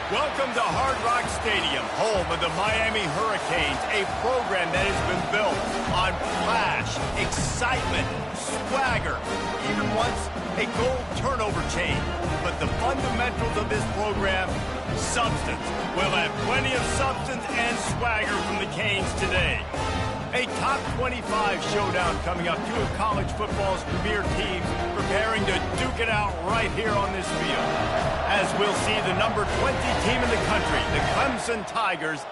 Welcome to Hard Rock Stadium, home of the Miami Hurricanes, a program that has been built on flash, excitement, swagger, even once a goal turnover chain. But the fundamentals of this program, substance. We'll have plenty of substance and swagger from the Canes today. A top 25 showdown coming up. Two of college football's premier teams preparing to duke it out right here on this field. As we'll see the number 20 team in the country, the Clemson Tigers,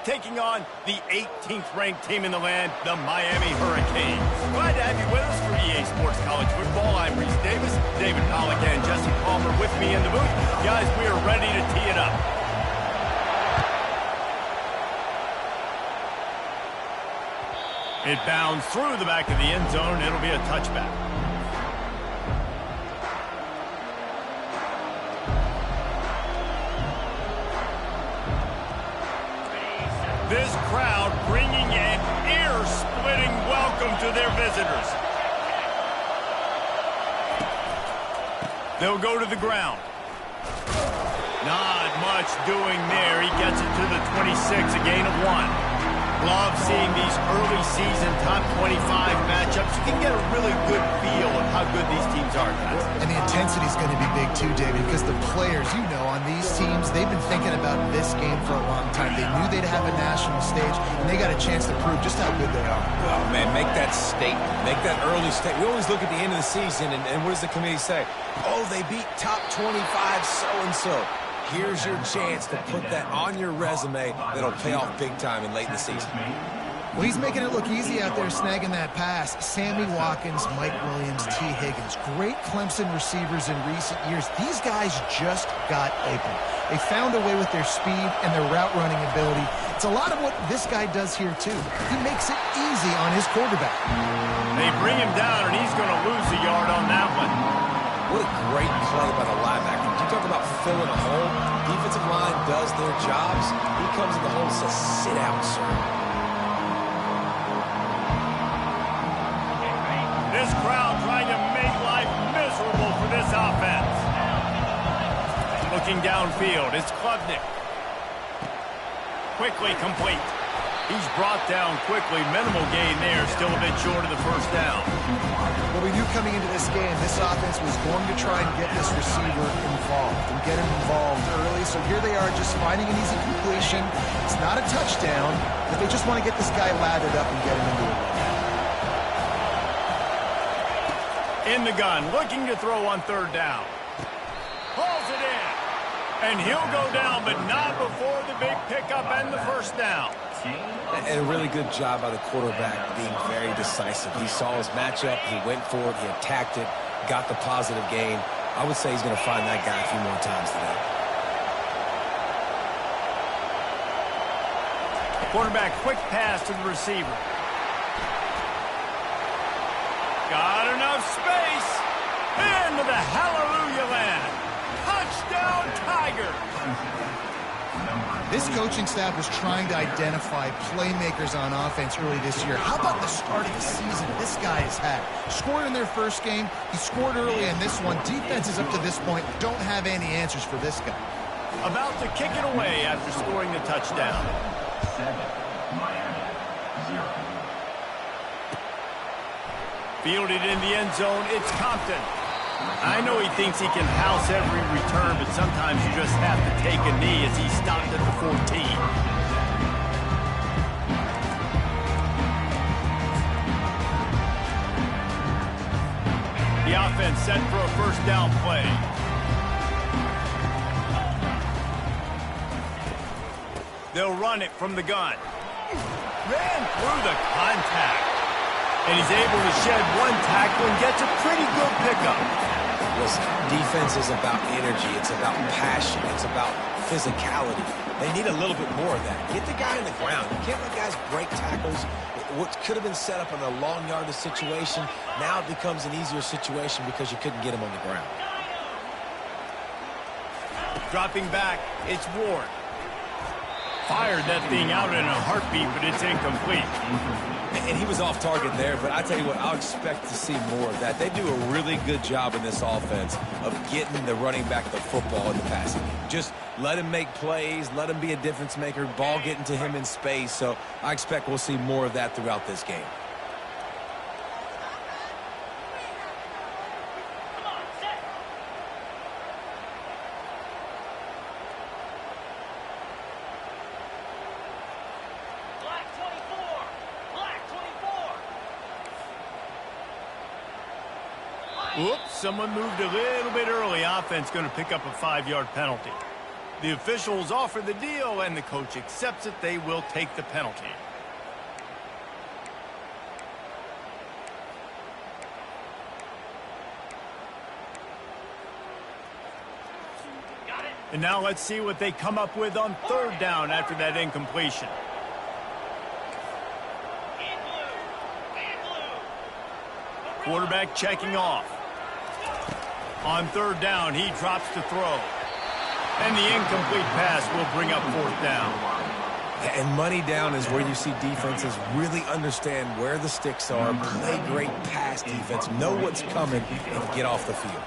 taking on the 18th ranked team in the land, the Miami Hurricanes. Glad to have you with us for EA Sports College Football. I'm Reese Davis, David Pollack and Jesse Palmer with me in the booth. Guys, we are ready to tee it up. It bounds through the back of the end zone. It'll be a touchback. This crowd bringing an ear-splitting welcome to their visitors. They'll go to the ground. Not much doing there. He gets it to the 26, a gain of 1. Love seeing these early season top 25 matchups. You can get a really good feel of how good these teams are, guys. And the intensity is going to be big too, David, because the players, you know, on these teams, they've been thinking about this game for a long time. They knew they'd have a national stage, and they got a chance to prove just how good they are. Oh, man, make that statement. Make that early statement. We always look at the end of the season, and what does the committee say? Oh, they beat top 25 so-and-so. Here's your chance to put that on your resume that'll pay off big time in late in the season. Well, he's making it look easy out there snagging that pass. Sammy Watkins, Mike Williams, T. Higgins. Great Clemson receivers in recent years. These guys just got open. They found a way with their speed and their route running ability. It's a lot of what this guy does here, too. He makes it easy on his quarterback. They bring him down, and he's going to lose a yard on that one. What a great play by the linebacker. You talk about filling a hole. Defensive line does their jobs. He comes in the hole and says, sit down, sir. This crowd trying to make life miserable for this offense. Looking downfield, it's Klubnik. Quickly complete. He's brought down quickly. Minimal gain there. Still a bit short of the first down. Well, we knew coming into this game, this offense was going to try and get this receiver involved and get him involved early. So here they are just finding an easy completion. It's not a touchdown, but they just want to get this guy lathered up and get him into it. In the gun, looking to throw on third down. Pulls it in. And he'll go down, but not before the big pickup and the first down. And a really good job by the quarterback being very decisive. He saw his matchup, he went for it, he attacked it, got the positive gain. I would say he's going to find that guy a few more times today. Quarterback, quick pass to the receiver. Got enough space. Into the hallelujah land. Touchdown, Tigers. This coaching staff was trying to identify playmakers on offense early this year. How about the start of the season this guy has had? Scored in their first game. He scored early in this one. Defenses up to this point don't have any answers for this guy. About to kick it away after scoring the touchdown. 7, Miami, 0. Fielded in the end zone, it's Compton. I know he thinks he can house every return, but sometimes you just have to take a knee as he stopped at the 14. The offense set for a first down play. They'll run it from the gun. Ran through the contact. And he's able to shed one tackle and gets a pretty good pickup. Listen, defense is about energy. It's about passion. It's about physicality. They need a little bit more of that. Get the guy in the ground. You can't let guys break tackles. What could have been set up in a long yardage situation, now it becomes an easier situation because you couldn't get him on the ground. Dropping back, it's Ward. Fired that thing out in a heartbeat, but it's incomplete. And he was off target there, but I tell you what, I'll expect to see more of that. They do a really good job in this offense of getting the running back the football in the passing game. Just let him make plays, let him be a difference maker, ball getting to him in space. So I expect we'll see more of that throughout this game. Whoops, someone moved a little bit early. Offense going to pick up a 5-yard penalty. The officials offer the deal, and the coach accepts it. They will take the penalty. And now let's see what they come up with on 3rd down after that incompletion. Quarterback checking off. On 3rd down, he drops to throw. And the incomplete pass will bring up 4th down. And money down is where you see defenses really understand where the sticks are, play great pass defense, know what's coming, and get off the field.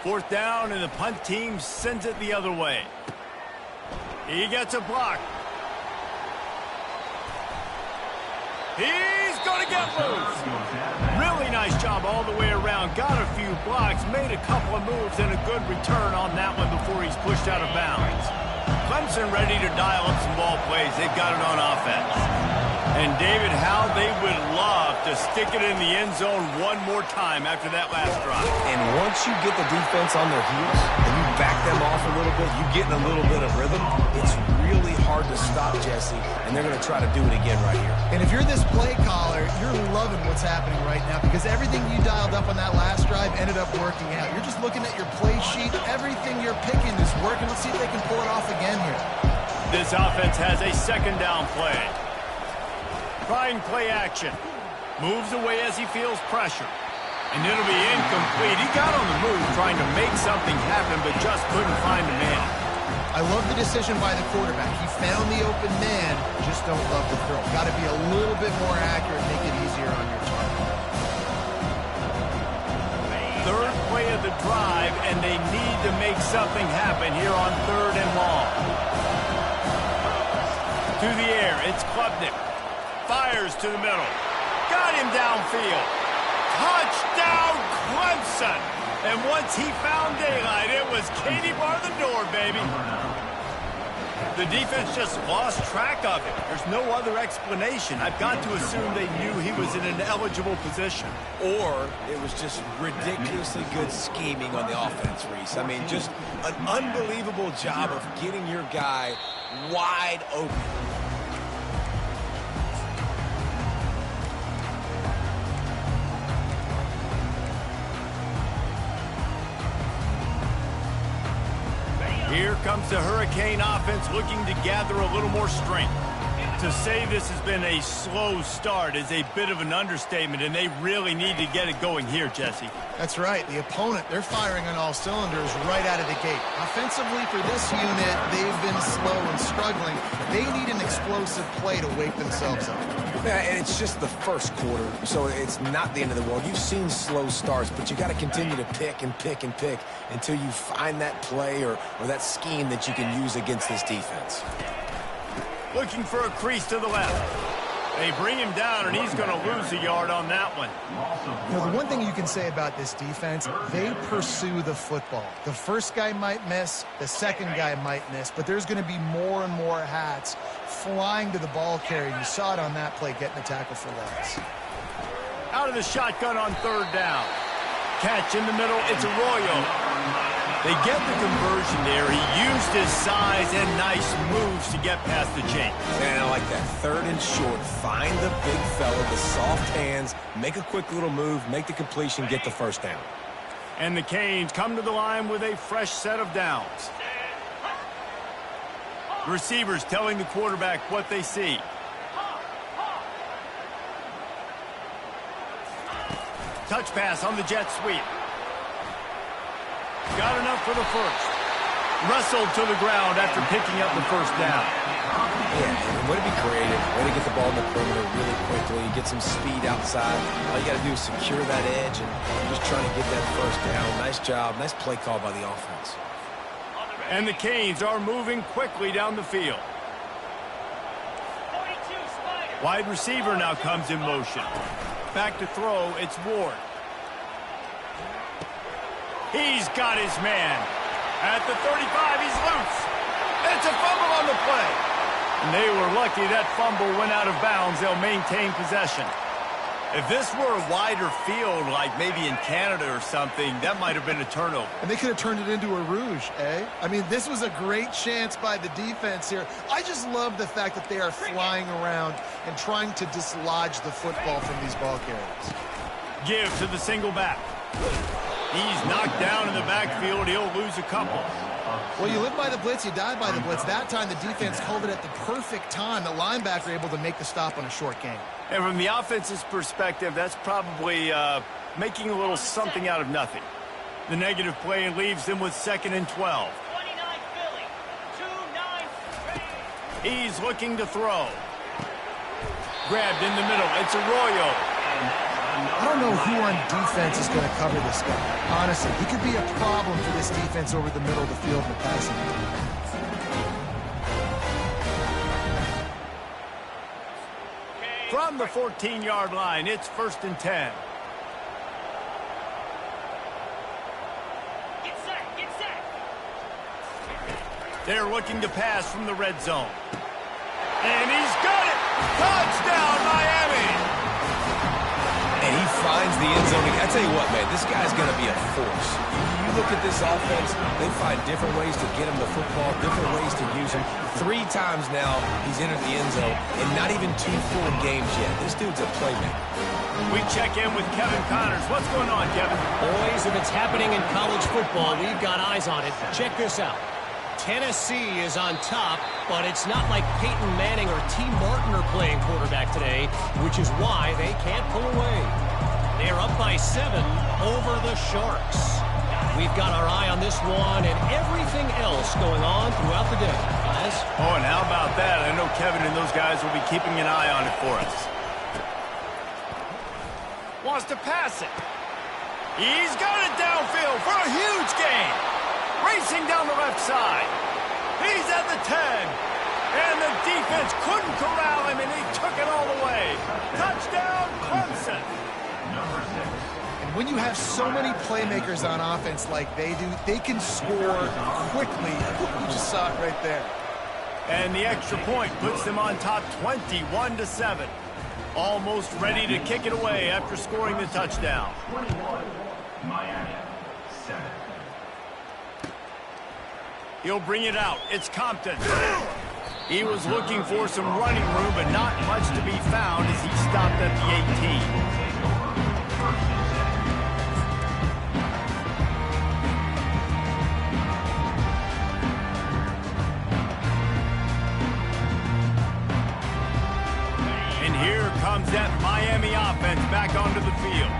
4th down, and the punt team sends it the other way. He gets a block. He's going to get loose. Really nice job all the way around. Got a few blocks, made a couple of moves, and a good return on that one before he's pushed out of bounds. Clemson ready to dial up some ball plays. They've got it on offense. And David, how they would love to stick it in the end zone one more time after that last drive. And once you get the defense on their heels and you back them off a little bit, you get in a little bit of rhythm, it's really hard to stop, Jesse, and they're going to try to do it again right here. And if you're this play caller, you're loving what's happening right now because everything you dialed up on that last drive ended up working out. You're just looking at your play sheet. Everything you're picking is working. Let's see if they can pull it off again here. This offense has a 2nd down play. Trying play action. Moves away as he feels pressure. And it'll be incomplete. He got on the move trying to make something happen, but just couldn't find a man. I love the decision by the quarterback. He found the open man, just don't love the throw. Got to be a little bit more accurate, make it easier on your target. 3rd play of the drive, and they need to make something happen here on 3rd and long. To the air, it's Klubnik. Fires to the middle. Got him downfield. Touchdown, Clemson! And once he found daylight, it was Katie bar the door, baby. The defense just lost track of it. There's no other explanation. I've got to assume they knew he was in an eligible position. Or it was just ridiculously good scheming on the offense, Reese. I mean, just an unbelievable job of getting your guy wide open. Here comes the Hurricane offense looking to gather a little more strength. To say this has been a slow start is a bit of an understatement, and they really need to get it going here, Jesse. That's right. The opponent, they're firing on all cylinders right out of the gate. Offensively for this unit, they've been slow and struggling. They need an explosive play to wake themselves up. Yeah, and it's just the first quarter, so it's not the end of the world. You've seen slow starts, but you got to continue to pick and pick and pick until you find that play or that scheme that you can use against this defense. Looking for a crease to the left. They bring him down, and he's going to lose a yard on that one. You know, the one thing you can say about this defense, they pursue the football. The first guy might miss, the second guy might miss, but there's going to be more and more hats flying to the ball carrier. You saw it on that play, getting the tackle for loss. Out of the shotgun on 3rd down. Catch in the middle, it's Arroyo. They get the conversion there. He used his size and nice moves to get past the chain. And I like that. 3rd and short. Find the big fella, the soft hands, make a quick little move, make the completion, get the 1st down. And the Canes come to the line with a fresh set of downs. The receivers telling the quarterback what they see. Touch pass on the jet sweep. Got enough for the first. Wrestled to the ground after picking up the 1st down. Yeah, way to be creative. Way to get the ball in the perimeter really quickly. Get some speed outside. All you got to do is secure that edge and just trying to get that 1st down. Nice job. Nice play call by the offense. And the Canes are moving quickly down the field. Wide receiver now comes in motion. Back to throw, it's Ward. He's got his man. At the 35, he's loose. It's a fumble on the play. And they were lucky that fumble went out of bounds. They'll maintain possession. If this were a wider field, like maybe in Canada or something, that might have been a turnover. And they could have turned it into a rouge, eh? I mean, this was a great chance by the defense here. I just love the fact that they are flying around and trying to dislodge the football from these ball carriers. Give to the single back. He's knocked down in the backfield. He'll lose a couple. Well, you live by the blitz, you die by the blitz. That time, the defense called it at the perfect time. The linebacker able to make the stop on a short gain. And from the offense's perspective, that's probably making a little something out of nothing. The negative play leaves them with 2nd and 12. 29 Philly. 2-9. He's looking to throw. Grabbed in the middle. It's Arroyo. I don't know who on defense is going to cover this guy. Honestly, he could be a problem for this defense over the middle of the field in the passing game. From the 14-yard line, it's 1st and 10. Get set, get set. They're looking to pass from the red zone. And he's got it! Touchdown, Miami! And he finds the end zone. I tell you what, man, this guy's going to be a force. You look at this offense, they find different ways to get him the football, different ways to use him. 3 times now he's entered the end zone, and not even 2 full games yet. This dude's a playmaker. We check in with Kevin Connors. What's going on, Kevin? Boys, if it's happening in college football, we've got eyes on it. Check this out. Tennessee is on top, but it's not like Peyton Manning or T. Martin are playing quarterback today, which is why they can't pull away. They're up by 7 over the Sharks. We've got our eye on this one and everything else going on throughout the day, guys. Oh, and how about that? I know Kevin and those guys will be keeping an eye on it for us. Wants to pass it. He's got it downfield for a huge gain. Racing down the left side. He's at the 10. And the defense couldn't corral him, and he took it all the way. Touchdown, Clemson. And when you have so many playmakers on offense like they do, they can score quickly. You just saw it right there. And the extra point puts them on top 21-7. Almost ready to kick it away after scoring the touchdown. 21, Miami, 7. He'll bring it out. It's Compton. He was looking for some running room, but not much to be found as he stopped at the 18. And here comes that Miami offense back onto the field.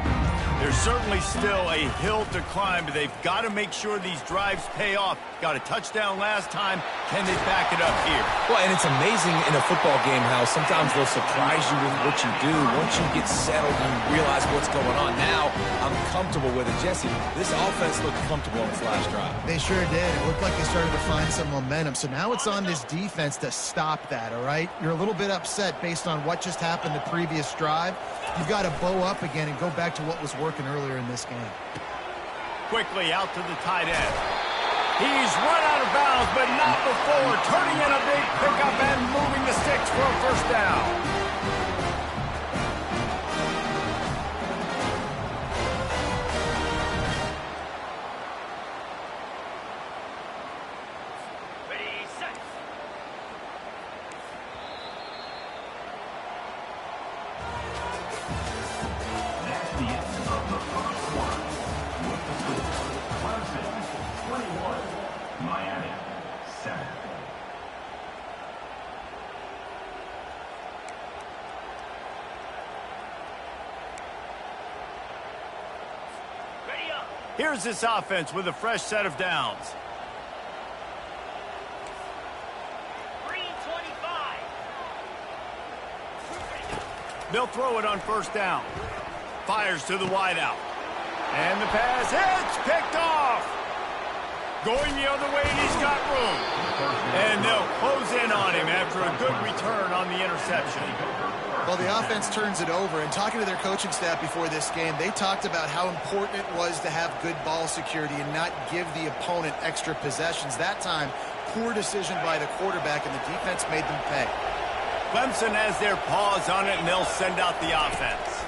There's certainly still a hill to climb, but they've got to make sure these drives pay off. Got a touchdown last time. Can they back it up here? Well, and it's amazing in a football game how sometimes they'll surprise you with what you do. Once you get settled, you realize what's going on. Now, I'm comfortable with it. Jesse, this offense looked comfortable on its last drive. They sure did. It looked like they started to find some momentum. So now it's on this defense to stop that, all right? You're a little bit upset based on what just happened the previous drive. You've got to bow up again and go back to what was working earlier in this game. Quickly out to the tight end. He's run out of bounds, but not before turning in a big pickup and moving the sticks for a first down. Ready, set. That's the end of the first quarter. With the score, Clemson, 21, Miami, 7. Ready up. Here's this offense with a fresh set of downs. Green 25. They'll throw it on first down. Fires to the wideout. And the pass hits, picked off. Going the other way, and he's got room. And they'll close in on him after a good return on the interception. Well, the offense turns it over, and talking to their coaching staff before this game, they talked about how important it was to have good ball security and not give the opponent extra possessions. That time, poor decision by the quarterback, and the defense made them pay. Clemson has their paws on it, and they'll send out the offense.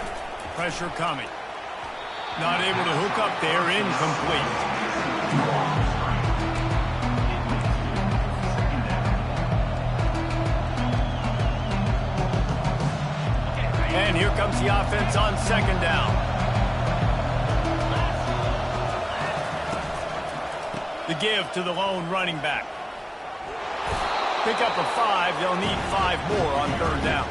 Pressure coming. Not able to hook up there, incomplete. And here comes the offense on second down. The give to the lone running back. Pick up a 5. They'll need 5 more on third down.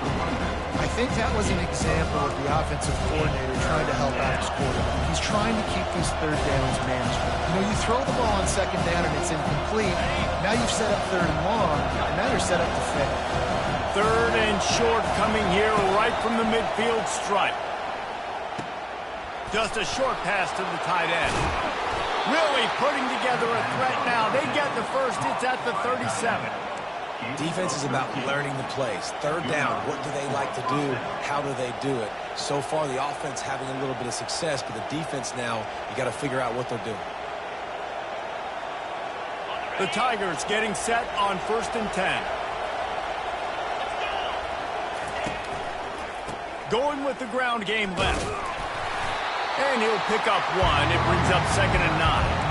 I think that was an example of the offensive coordinator trying to help out his quarterback. He's trying to keep these third downs manageable. You know, you throw the ball on second down and it's incomplete. Now you've set up third and long, and now you're set up to fail. Third and short coming here right from the midfield stripe. Just a short pass to the tight end. Really putting together a threat now. They get the first. It's at the 37. Defense is about learning the plays. Third down, what do they like to do? How do they do it? So far, the offense having a little bit of success, but the defense now, you got to figure out what they're doing. The Tigers getting set on 1st and 10. Going with the ground game left. And he'll pick up 1. It brings up 2nd and 9.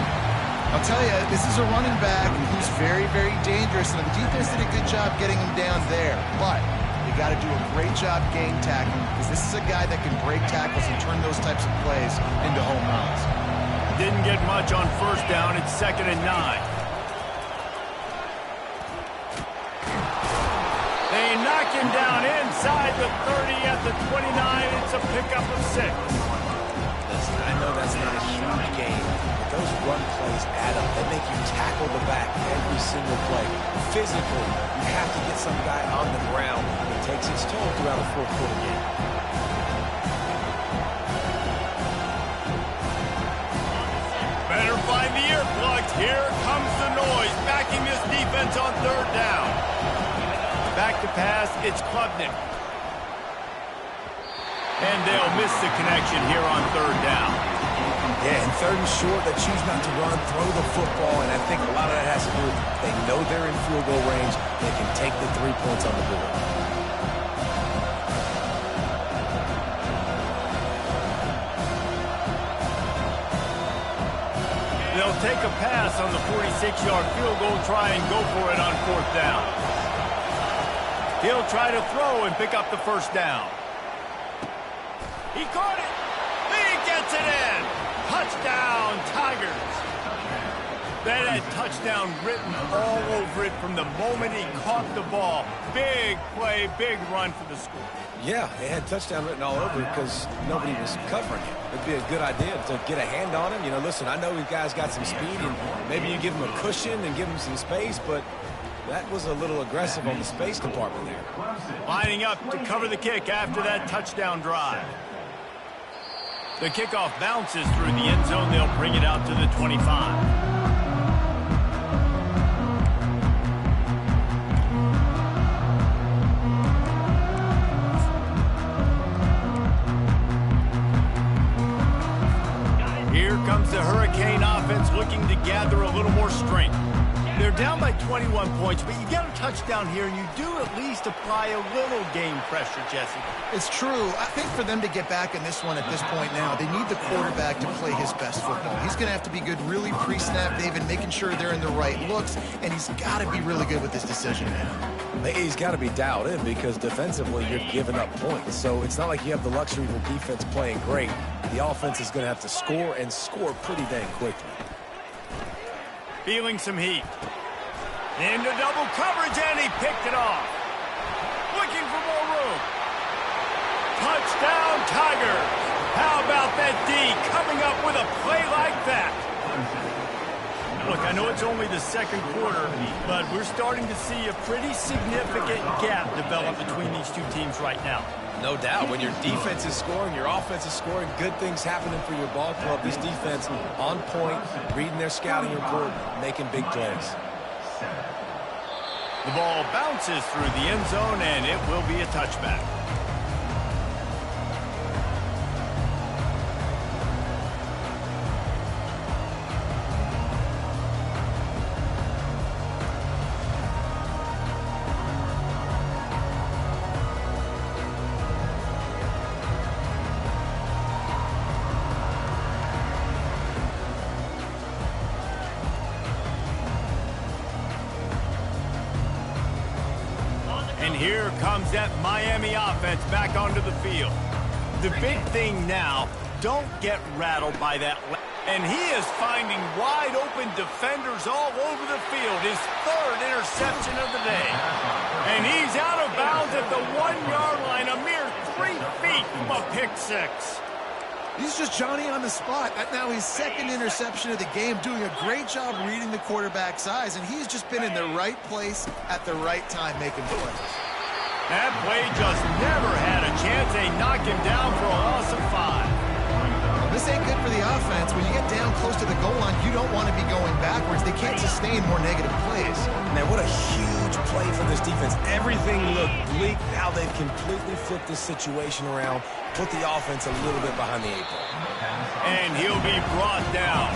I'll tell you, this is a running back who's very, very dangerous, and the defense did a good job getting him down there. But you got to do a great job game tackling, because this is a guy that can break tackles and turn those types of plays into home runs. Didn't get much on first down. It's 2nd and 9. They knock him down inside the 30 at the 29. It's a pickup of 6. Listen, I know that's not a huge game, but those run plays add up. They make you tackle the back every single play. Physically, you have to get some guy on the ground. It takes its toll throughout a fourth-quarter game. Better find the earplugs. Here comes the noise, backing this defense on third down. Back to pass, it's Klubnik. And they'll miss the connection here on third down. Yeah, and third and short, they choose not to run, throw the football, and I think a lot of that has to do with they know they're in field goal range. They can take the 3 points on the board. They'll take a pass on the 46-yard field goal, try and go for it on fourth down. He'll try to throw and pick up the first down. He caught it. He gets it in. Touchdown, Tigers. That had touchdown written all over it from the moment he caught the ball. Big play, big run for the score. Yeah, it had touchdown written all over it because nobody was covering it. It'd be a good idea to get a hand on him. You know, listen, I know these guys got some speed, and maybe you give him a cushion and give him some space, but that was a little aggressive on the space department there. Lining up to cover the kick after that touchdown drive. The kickoff bounces through the end zone. They'll bring it out to the 25. Here comes the Hurricane offense looking to gather a little more strength. They're down by 21 points, but you get a touchdown here, and you do at least apply a little game pressure, Jesse. It's true. I think for them to get back in this one at this point now, they need the quarterback to play his best football. He's going to have to be good really pre-snap, David, making sure they're in the right looks, and he's got to be really good with this decision now. He's got to be dialed in because defensively you're giving up points. So it's not like you have the luxury of the defense playing great. The offense is going to have to score and score pretty dang quickly. Feeling some heat. Into double coverage, and he picked it off. Looking for more room. Touchdown, Tigers. How about that D coming up with a play like that? Look, I know it's only the second quarter, but we're starting to see a pretty significant gap develop between these two teams right now. No doubt. When your defense is scoring, your offense is scoring, good things happening for your ball club. This defense on point, reading their scouting report, making big plays. The ball bounces through the end zone, and it will be a touchback. And here comes that Miami offense back onto the field. The big thing now, don't get rattled by that. And he is finding wide open defenders all over the field. His third interception of the day. And he's out of bounds at the 1-yard line, a mere 3 feet from a pick six. He's just Johnny on the spot. Now his second interception of the game, doing a great job reading the quarterback's eyes, and he's just been in the right place at the right time making plays. That play just never had a chance. They knock him down for a loss of 5. This ain't good for the offense. When you get down close to the goal line, you don't want to be going backwards. They can't sustain more negative plays. Man, what a huge play for this defense. Everything looked bleak. Now they've completely flipped this situation around, put the offense a little bit behind the 8 ball. And he'll be brought down.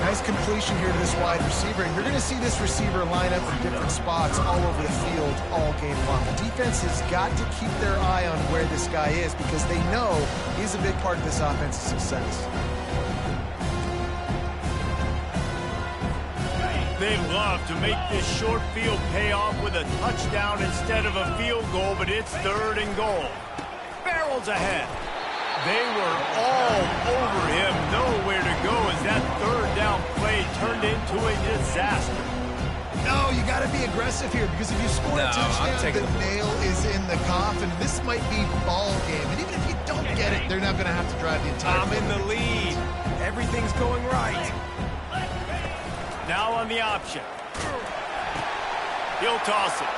Nice completion here to this wide receiver, and you're going to see this receiver line up in different spots all over the field all game long. The defense has got to keep their eye on where this guy is because they know he's a big part of this offense's success. They'd love to make this short field pay off with a touchdown instead of a field goal, but it's 3rd and goal. Barrels ahead. They were all over him, nowhere to go as that 3rd down play turned into a disaster. No, you got to be aggressive here because if you score a touchdown, the nail is in the coffin. This might be ball game, and even if you don't get it, they're not going to have to drive the entire I'm in the lead. Everything's going right. Now on the option. He'll toss it.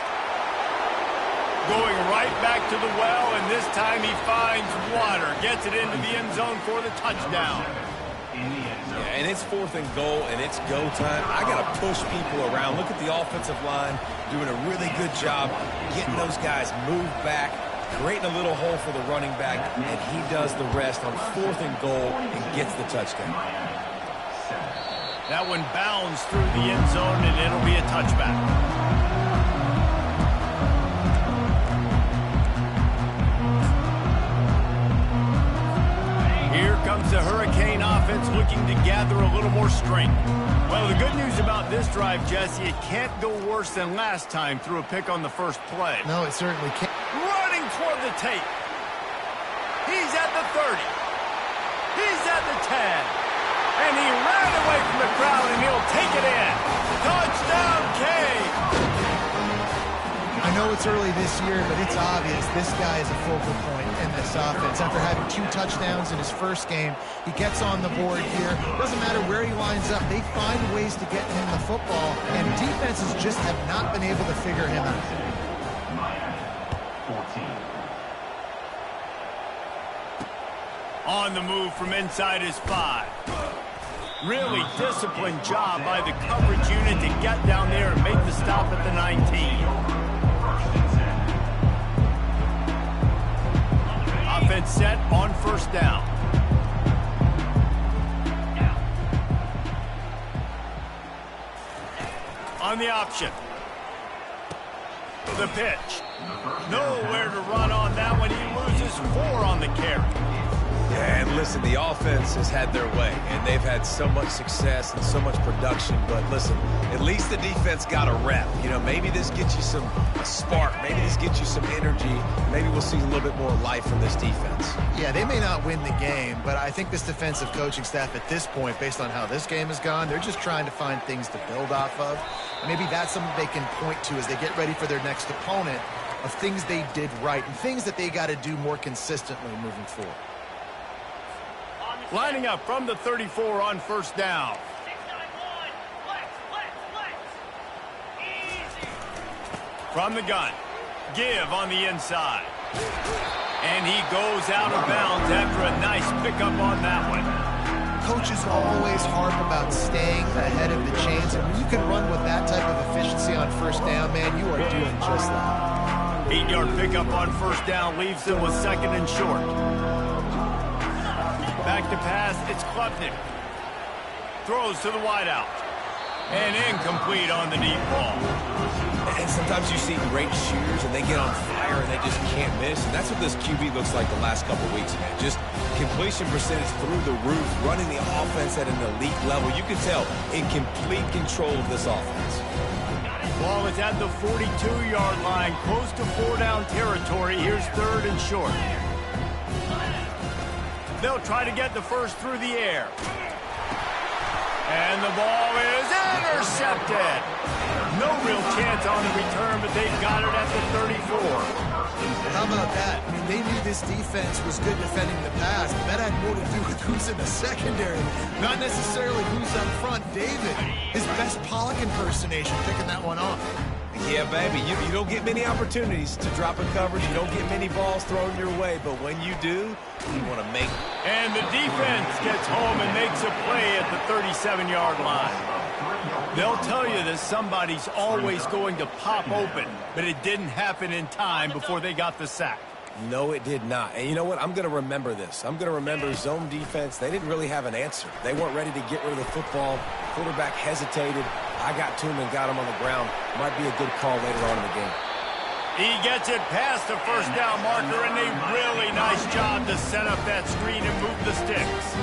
Going right back to the well, and this time he finds water. Gets it into the end zone for the touchdown. Yeah, and it's 4th and goal, and it's go time. I got to push people around. Look at the offensive line doing a really good job getting those guys moved back, creating a little hole for the running back, and he does the rest on 4th and goal and gets the touchdown. That one bounds through the end zone, and it'll be a touchback. Here comes the Hurricane offense looking to gather a little more strength. Well, the good news about this drive, Jesse, it can't go worse than last time through a pick on the first play. No, it certainly can't. Running toward the tape. He's at the 30. He's at the 10. And he ran away from the crowd, and he'll take it in. Touchdown, K. I know it's early this year, but it's obvious this guy is a focal point in this offense. After having 2 touchdowns in his first game, he gets on the board here. Doesn't matter where he lines up. They find ways to get him the football, and defenses just have not been able to figure him out. On the move from inside his 5. Really disciplined job by the coverage unit to get down there and make the stop at the 19. Offense set on first down. On the option. The pitch. Nowhere to run on that one. He loses 4 on the carry. And listen, the offense has had their way, and they've had so much success and so much production. But listen, at least the defense got a rep. You know, maybe this gets you a spark. Maybe this gets you some energy. Maybe we'll see a little bit more life from this defense. Yeah, they may not win the game, but I think this defensive coaching staff at this point, based on how this game has gone, they're just trying to find things to build off of. Maybe that's something they can point to as they get ready for their next opponent of things they did right and things that they got to do more consistently moving forward. Lining up from the 34 on first down. 6-9-1. Flex. Easy. From the gun. Give on the inside. And he goes out of bounds after a nice pickup on that one. Coaches always harp about staying ahead of the chains, and when you can run with that type of efficiency on first down, man, you are doing just that. 8-yard pickup on first down leaves them with second and short. Back to pass, it's Klubnik. Throws to the wideout. And incomplete on the deep ball. And sometimes you see great shooters and they get on fire and they just can't miss. And that's what this QB looks like the last couple of weeks, man. Just completion percentage through the roof, running the offense at an elite level. You can tell in complete control of this offense. Ball is at the 42-yard line, close to 4-down territory. Here's third and short. They'll try to get the first through the air. And the ball is intercepted. No real chance on the return, but they've got it at the 34. How about that? I mean, they knew this defense was good defending the pass, but that had more to do with who's in the secondary, not necessarily who's up front. David, his best Pollock impersonation, picking that one off. Yeah, baby, you don't get many opportunities to drop a coverage. You don't get many balls thrown your way, but when you do, you want to make it. And the defense gets home and makes a play at the 37-yard line. They'll tell you that somebody's always going to pop open, but it didn't happen in time before they got the sack. No, it did not. And you know what? I'm going to remember this. I'm going to remember zone defense. They didn't really have an answer. They weren't ready to get rid of the football. Quarterback hesitated. I got to him and got him on the ground. Might be a good call later on in the game. He gets it past the first down marker, and a really nice job to set up that screen and move the sticks.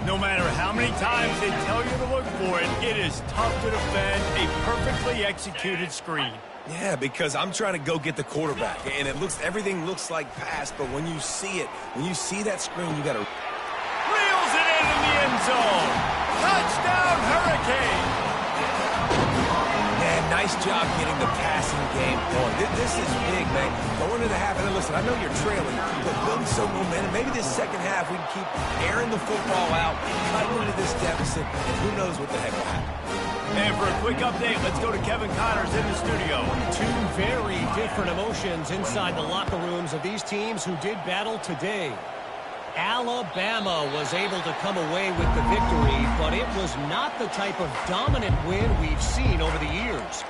No matter how many times they tell you to look for it, it is tough to defend a perfectly executed screen. Yeah, because I'm trying to go get the quarterback, and everything looks like pass, but when you see it, when you see that screen, you got to... Reels it in the end zone. Touchdown, Hurricane. Yeah, nice job getting the passing game going. This is big, man. Going into the half, and listen, I know you're trailing, but building some momentum. Maybe this second half we can keep airing the football out, cutting into this deficit, and who knows what the heck will happen. And for a quick update, let's go to Kevin Connors in the studio. Two very different emotions inside the locker rooms of these teams who did battle today. Alabama was able to come away with the victory, but it was not the type of dominant win we've seen over the years.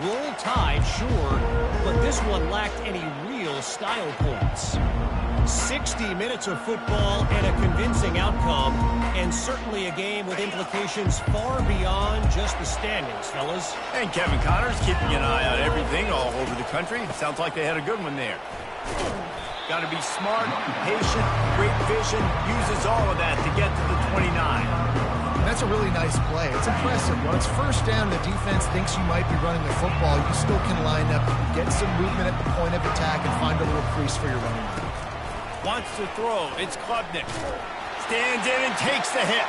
Roll Tide, sure, but this one lacked any real style points. 60 minutes of football and a convincing outcome, and certainly a game with implications far beyond just the standings, fellas. And Kevin Connors keeping an eye on everything all over the country. Sounds like they had a good one there. Got to be smart, patient, great vision, uses all of that to get to the 29. That's a really nice play. It's impressive. When it's first down, the defense thinks you might be running the football. You still can line up, get some movement at the point of attack, and find a little crease for your running back. Wants to throw. It's Klubnik. Stands in and takes the hit.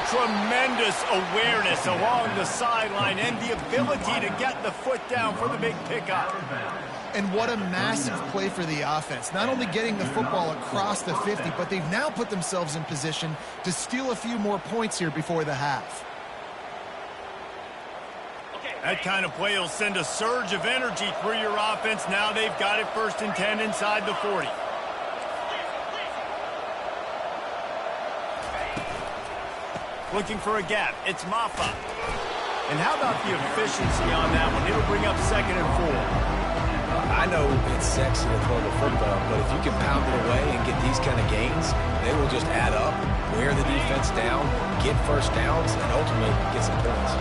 Tremendous awareness along the sideline and the ability to get the foot down for the big pickup. And what a massive play for the offense. Not only getting the football across the 50, but they've now put themselves in position to steal a few more points here before the half. That kind of play will send a surge of energy through your offense. Now they've got it 1st and 10 inside the 40. Looking for a gap. It's Maffa. And how about the efficiency on that one? It'll bring up 2nd and 4. I know it's sexy to throw the football, but if you can pound it away and get these kind of gains, they will just add up, wear the defense down, get first downs, and ultimately get some points.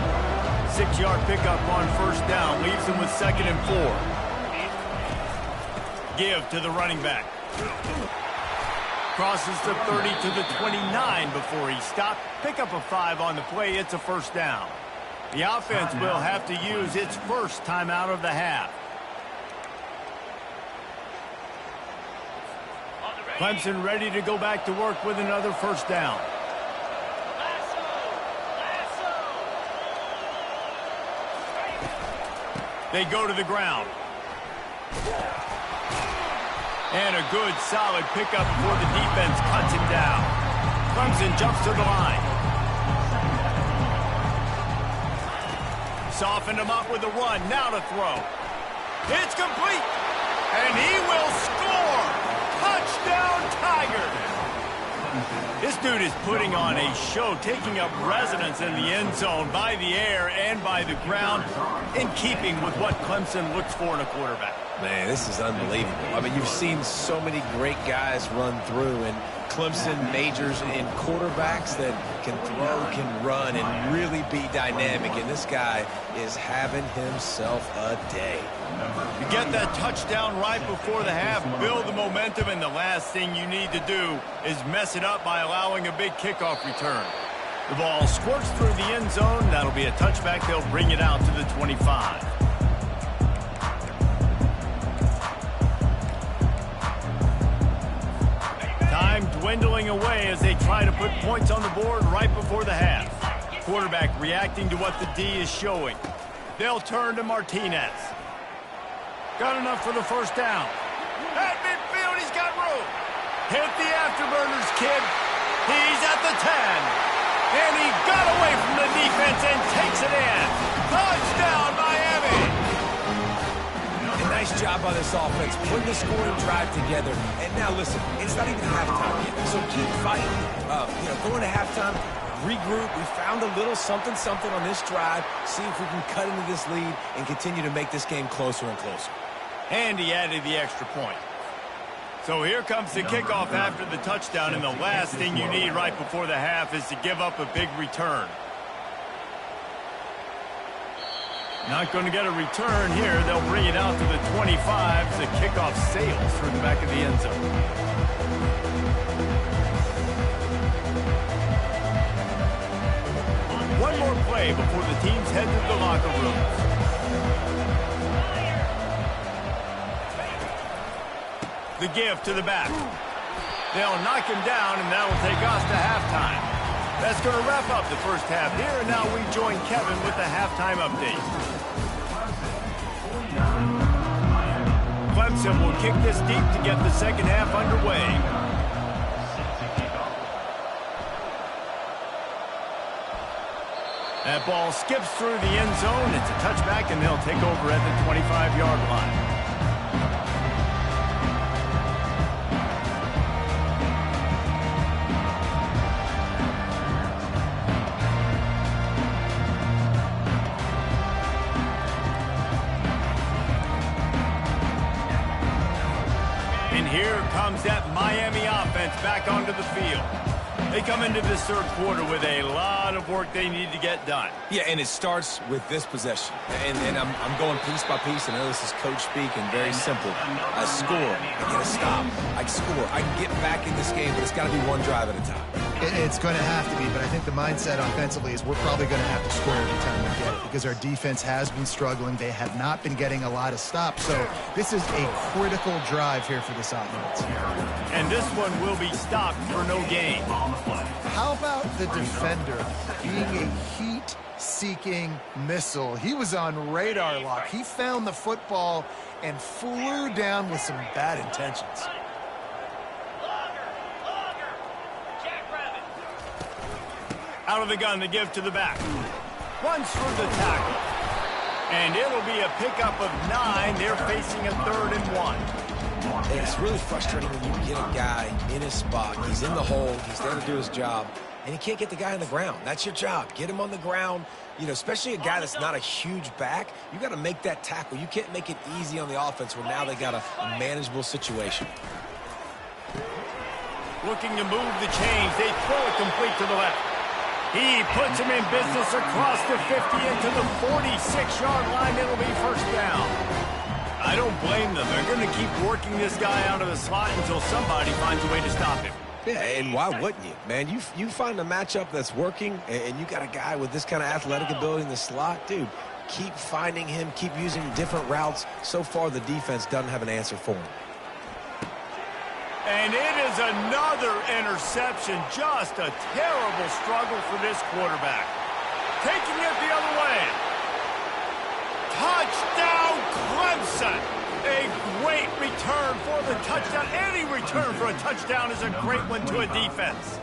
6-yard pickup on first down leaves them with 2nd and 4. Give to the running back. Crosses the 30 to the 29 before he stopped. Pick up a 5 on the play. It's a first down. The offense will have to use its first timeout of the half. Clemson ready to go back to work with another first down. They go to the ground. And a good, solid pickup before the defense cuts him down. Clemson jumps to the line. Softened him up with a run. Now to throw. It's complete. And he will score. Touchdown, Tigers! This dude is putting on a show, taking up residence in the end zone by the air and by the ground, in keeping with what Clemson looks for in a quarterback. Man, this is unbelievable. I mean, you've seen so many great guys run through, and Clemson majors in quarterbacks that can throw, can run, and really be dynamic. And this guy is having himself a day. You get that touchdown right before the half, build the momentum, and the last thing you need to do is mess it up by allowing a big kickoff return. The ball squirts through the end zone. That'll be a touchback. They'll bring it out to the 25. Time dwindling away as they try to put points on the board right before the half. Quarterback reacting to what the D is showing. They'll turn to Martinez. Got enough for the first down. At midfield, he's got room. Hit the afterburners, kid. He's at the 10. And he got away from the defense and takes it in. Touchdown, Miami. A nice job by this offense, putting the scoring drive together. And now listen, it's not even halftime yet, so keep fighting. Going to halftime, regroup. We found a little something on this drive. See if we can cut into this lead and continue to make this game closer and closer. And he added the extra point. So here comes the kickoff after the touchdown, and the last thing you need right before the half is to give up a big return. Not going to get a return here. They'll bring it out to the 25 as the kickoff sails through the back of the end zone. One more play before the teams head to the locker rooms. The give to the back. They'll knock him down, and that'll take us to halftime. That's going to wrap up the first half here, and now we join Kevin with the halftime update. Clemson will kick this deep to get the second half underway. That ball skips through the end zone. It's a touchback, and they'll take over at the 25-yard line. And here comes that Miami offense back onto the field. They come into this third quarter with a lot of work they need to get done. Yeah, and it starts with this possession. And I'm going piece by piece. I know this is coach speak and very simple. I score. I get a stop. I score. I can get back in this game, but it's got to be one drive at a time. It's going to have to be, but I think the mindset offensively is we're probably going to have to score every time we get it because our defense has been struggling. They have not been getting a lot of stops, so this is a critical drive here for this offense. And this one will be stopped for no gain. How about the defender being a heat-seeking missile? He was on radar lock. He found the football and flew down with some bad intentions. Out of the gun, the give to the back. Runs for the tackle. And it'll be a pickup of 9. They're facing a 3rd and 1. And it's really frustrating when you get a guy in his spot. He's in the hole. He's there to do his job. And you can't get the guy on the ground. That's your job. Get him on the ground. You know, especially a guy that's not a huge back. You got to make that tackle. You can't make it easy on the offense where now they got a manageable situation. Looking to move the chains. They throw it complete to the left. He puts him in business across the 50 into the 46-yard line. It'll be first down. I don't blame them. They're going to keep working this guy out of the slot until somebody finds a way to stop him. Yeah, and why wouldn't you, man? You find a matchup that's working, and you got a guy with this kind of athletic ability in the slot, dude, keep finding him, keep using different routes. So far, the defense doesn't have an answer for him. And it is another interception. Just a terrible struggle for this quarterback. Taking it the other way. Touchdown, Clemson. A great return for the touchdown. Any return for a touchdown is a great one to a defense.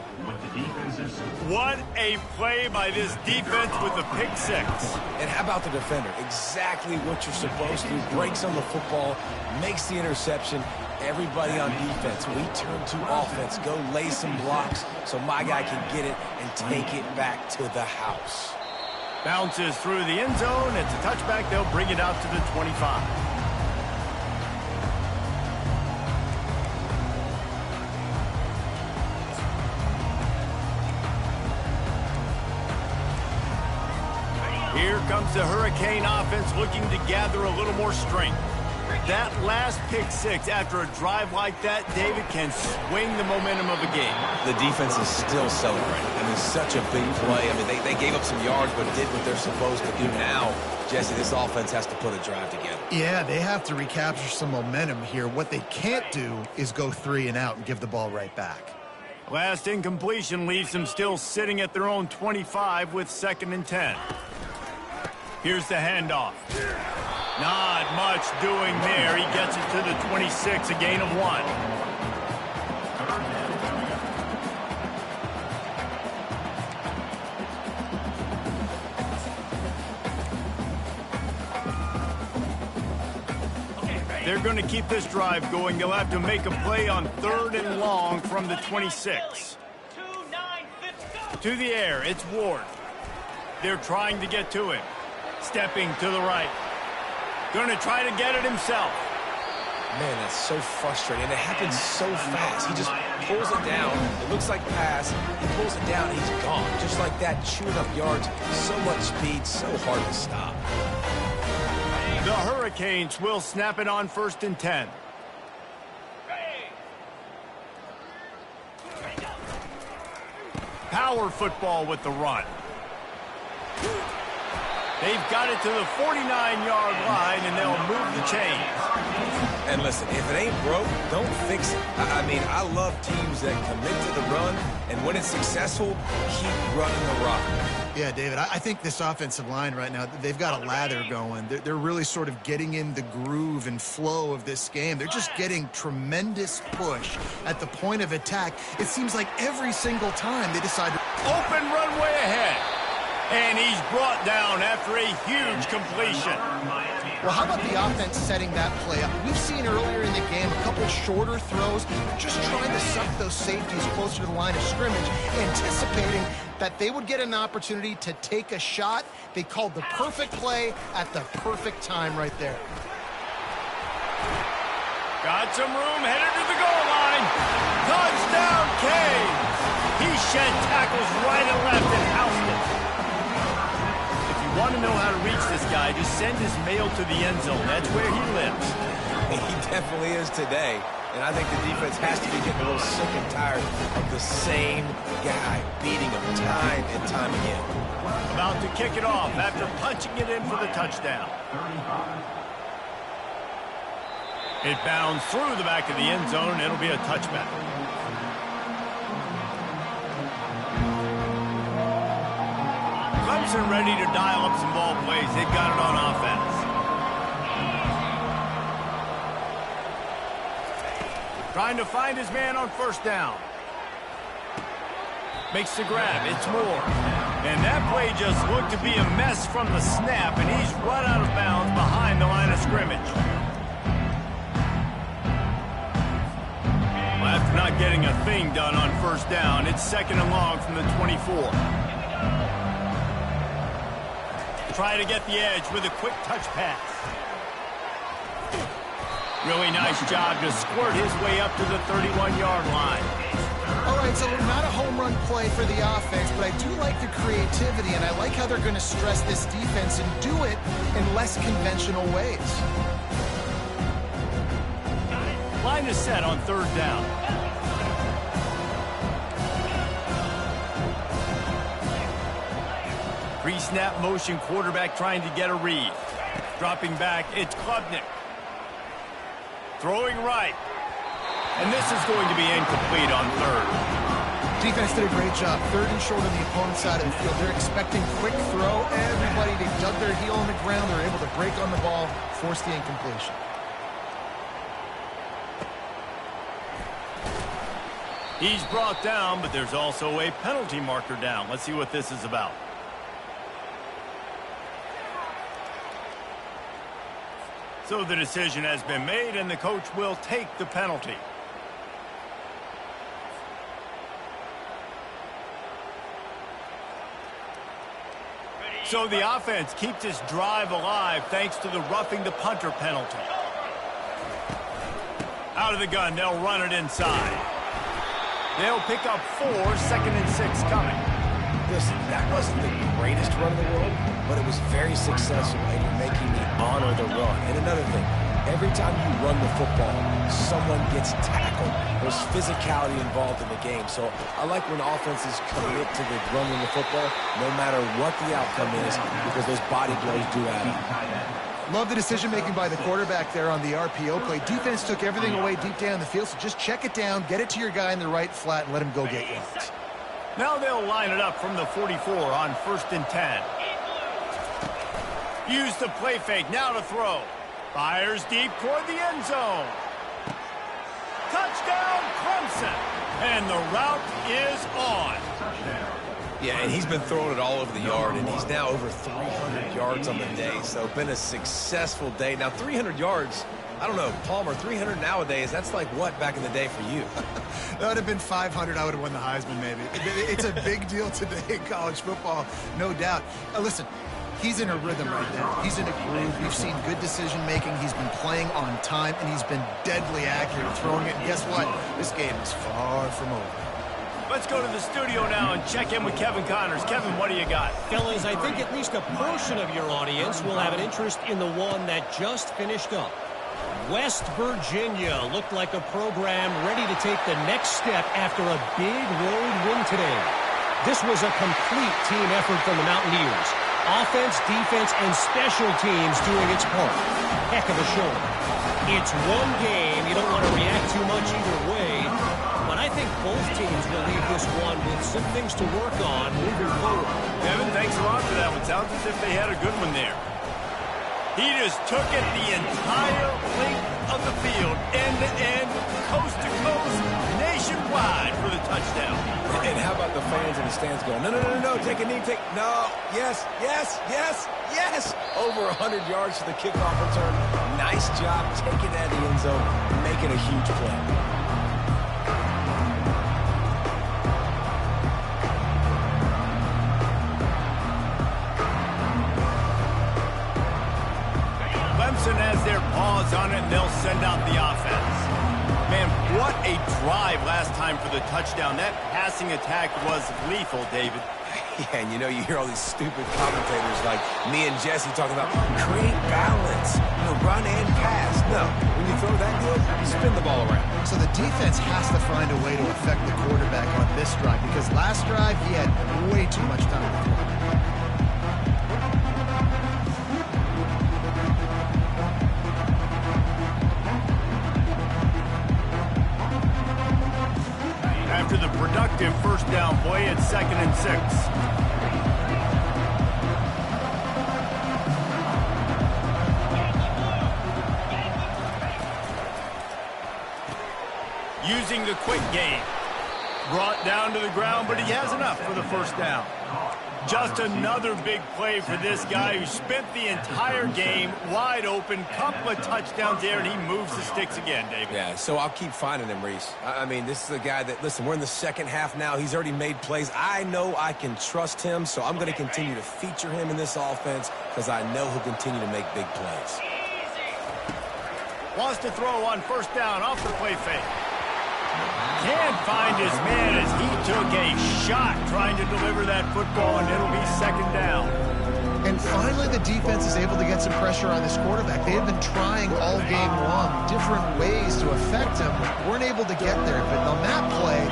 What a play by this defense with the pick six. And how about the defender? Exactly what you're supposed to. Breaks on the football, makes the interception, everybody on defense, we turn to offense. Go lay some blocks so my guy can get it and take it back to the house. Bounces through the end zone. It's a touchback. They'll bring it out to the 25. Here comes the Hurricane offense looking to gather a little more strength. That last pick six after a drive like that, David, can swing the momentum of a game. The defense is still celebrating. I mean, such a big play. I mean, they gave up some yards but did what they're supposed to do. Now, Jesse, this offense has to put a drive together. Yeah, they have to recapture some momentum here. What they can't do is go 3 and out and give the ball right back. Last incompletion leaves them still sitting at their own 25 with 2nd and 10. Here's the handoff. Not much doing there. He gets it to the 26, a gain of 1. They're going to keep this drive going. They'll have to make a play on 3rd and long from the 26. To the air, it's Ward. They're trying to get to him. Stepping to the right. Going to try to get it himself. Man, that's so frustrating. And it happens so fast. He just pulls it down. It looks like pass. He pulls it down. He's gone. Just like that, chewing up yards. So much speed, so hard to stop. The Hurricanes will snap it on 1st and 10. Power football with the run. They've got it to the 49-yard line, and they'll move the chains. And listen, if it ain't broke, don't fix it. I mean, I love teams that commit to the run, and when it's successful, keep running the rock. Yeah, David, I think this offensive line right now, they've got a lather going. They're really sort of getting in the groove and flow of this game. They're just getting tremendous push at the point of attack. It seems like every single time they decide to... Open runway ahead. And he's brought down after a huge completion. Well, how about the offense setting that play up? We've seen earlier in the game a couple shorter throws. They're just trying to suck those safeties closer to the line of scrimmage, anticipating that they would get an opportunity to take a shot. They called the perfect play at the perfect time right there. Got some room, headed to the goal line. Touchdown, Canes. He shed tackles right and left and housed it. Want to know how to reach this guy, just send his mail to the end zone. That's where he lives. He definitely is today. And I think the defense has to be getting a little sick and tired of the same guy beating him time and time again. About to kick it off after punching it in for the touchdown. It bounds through the back of the end zone. It'll be a touchback. Clemson ready to dial up some ball plays. They've got it on offense. Trying to find his man on 1st down. Makes the grab. It's Moore. And that play just looked to be a mess from the snap, and he's run out of bounds behind the line of scrimmage. Well, after not getting a thing done on 1st down, it's 2nd and long from the 24. Try to get the edge with a quick touch pass. Really nice job to squirt his way up to the 31-yard line. All right, so not a home run play for the offense, but I do like the creativity, and I like how they're going to stress this defense and do it in less conventional ways. Line is set on 3rd down. Pre-snap motion quarterback trying to get a read. Dropping back, it's Klubnik. Throwing right. And this is going to be incomplete on 3rd. Defense did a great job. 3rd and short on the opponent's side of the field. They're expecting quick throw. Everybody, they dug their heel on the ground. They're able to break on the ball, force the incompletion. He's brought down, but there's also a penalty marker down. Let's see what this is about. So the decision has been made, and the coach will take the penalty. So the offense keeps its drive alive thanks to the roughing the punter penalty. Out of the gun, they'll run it inside. They'll pick up 4, 2nd and 6 coming. Listen, that wasn't the greatest run in the world, but it was very successful, and you're making me honor the run. And another thing, every time you run the football, someone gets tackled. There's physicality involved in the game. So I like when offenses commit to the running the football, no matter what the outcome is, because those body blows do add up. Love the decision-making by the quarterback there on the RPO play. Defense took everything away deep down the field, so just check it down, get it to your guy in the right flat, and let him go get yards. Now they'll line it up from the 44 on 1st and 10. Use the play fake, now to throw. Fires deep toward the end zone. Touchdown, Clemson. And the route is on. Yeah, and he's been throwing it all over the yard, and he's now over 300 yards on the day. So been a successful day. Now 300 yards, I don't know, Palmer, 300 nowadays, that's like what back in the day for you? That would have been 500. I would have won the Heisman, maybe. It's a big deal today in college football, no doubt. Listen, he's in a rhythm right now. He's in a groove. We've seen good decision-making. He's been playing on time, and he's been deadly accurate at throwing it. And guess what? This game is far from over. Let's go to the studio now and check in with Kevin Connors. Kevin, what do you got? Fellas, I think at least a portion of your audience will have an interest in the one that just finished up. West Virginia looked like a program ready to take the next step after a big road win today. This was a complete team effort from the Mountaineers. Offense, defense, and special teams doing its part. Heck of a showing. It's one game. You don't want to react too much either way. But I think both teams will leave this one with some things to work on moving forward. Kevin, thanks a lot for that one. Sounds as if they had a good one there. He just took it the entire length of the field, end to end, coast to coast, nationwide for the touchdown. And how about the fans in the stands going, no, no, no, no, take a knee, no, yes, yes, yes, yes. Over 100 yards to the kickoff return. Nice job taking that in the end zone, making a huge play. Clemson has their paws on it, and they'll send out the offense. Man, what a drive last time for the touchdown. That passing attack was lethal, David. Yeah, and you know, you hear all these stupid commentators like me and Jesse talking about create balance, run and pass. No, when you throw that good, you spin the ball around. So the defense has to find a way to affect the quarterback on this drive, because last drive he had way too much time to throw. After the productive first down play, it's 2nd and 6. Using the quick game. Brought down to the ground, but he has enough for the first down. Just another big play for this guy who spent the entire game wide open, couple of touchdowns there, and he moves the sticks again, David. Yeah, so I'll keep finding him, Reese. I mean, this is a guy that, listen, we're in the second half now. He's already made plays. I know I can trust him, so I'm going to continue to feature him in this offense because I know he'll continue to make big plays. Wants to throw on first down off the play fake. Can't find his man as he took a shot trying to deliver that football, and it'll be 2nd down. And finally the defense is able to get some pressure on this quarterback. They have been trying all game long different ways to affect him. Weren't able to get there, but on that play,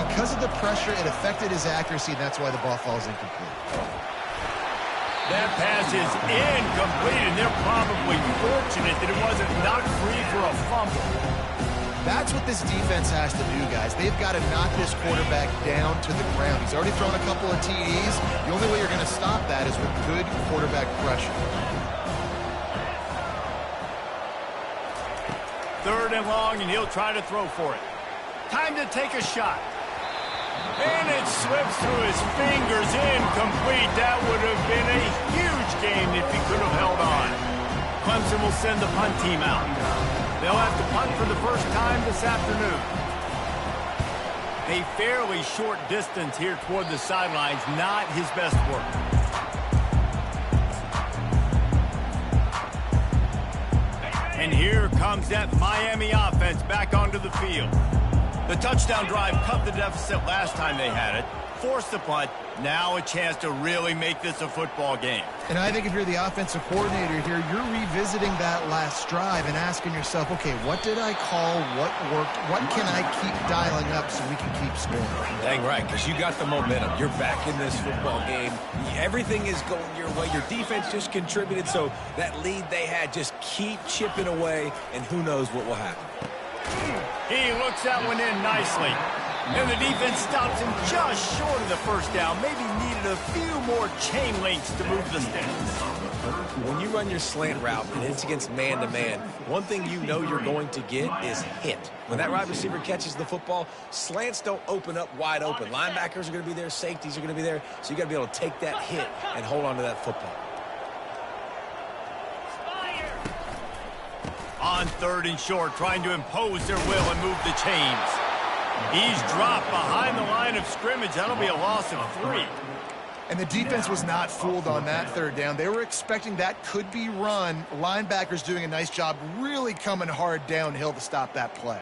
because of the pressure, it affected his accuracy, and that's why the ball falls incomplete. That pass is incomplete, and they're probably fortunate that it wasn't knocked free for a fumble. That's what this defense has to do, guys. They've got to knock this quarterback down to the ground. He's already thrown a couple of TDs. The only way you're going to stop that is with good quarterback pressure. 3rd and long, and he'll try to throw for it. Time to take a shot. And it slips through his fingers, incomplete. That would have been a huge game if he could have held on. Clemson will send the punt team out. They'll have to punt for the first time this afternoon. A fairly short distance here toward the sidelines, not his best work. And here comes that Miami offense back onto the field. The touchdown drive cut the deficit last time they had it, forced the punt. Now a chance to really make this a football game. And I think if you're the offensive coordinator here, you're revisiting that last drive and asking yourself, okay, what did I call? What worked? What can I keep dialing up so we can keep scoring? Dang right, because you got the momentum. You're back in this football game. Everything is going your way. Your defense just contributed, so that lead they had, just keep chipping away, and who knows what will happen. He looks that one in nicely. And the defense stops him just short of the first down. Maybe needed a few more chain links to move the sticks. When you run your slant route and it's against man-to-man, one thing you know you're going to get is hit. When that wide receiver catches the football, slants don't open up wide open. Linebackers are going to be there. Safeties are going to be there. So you got to be able to take that hit and hold on to that football. On 3rd and short, trying to impose their will and move the chains. He's dropped behind the line of scrimmage. That'll be a loss of 3. And the defense was not fooled on that 3rd down. They were expecting that could be run. Linebackers doing a nice job really coming hard downhill to stop that play.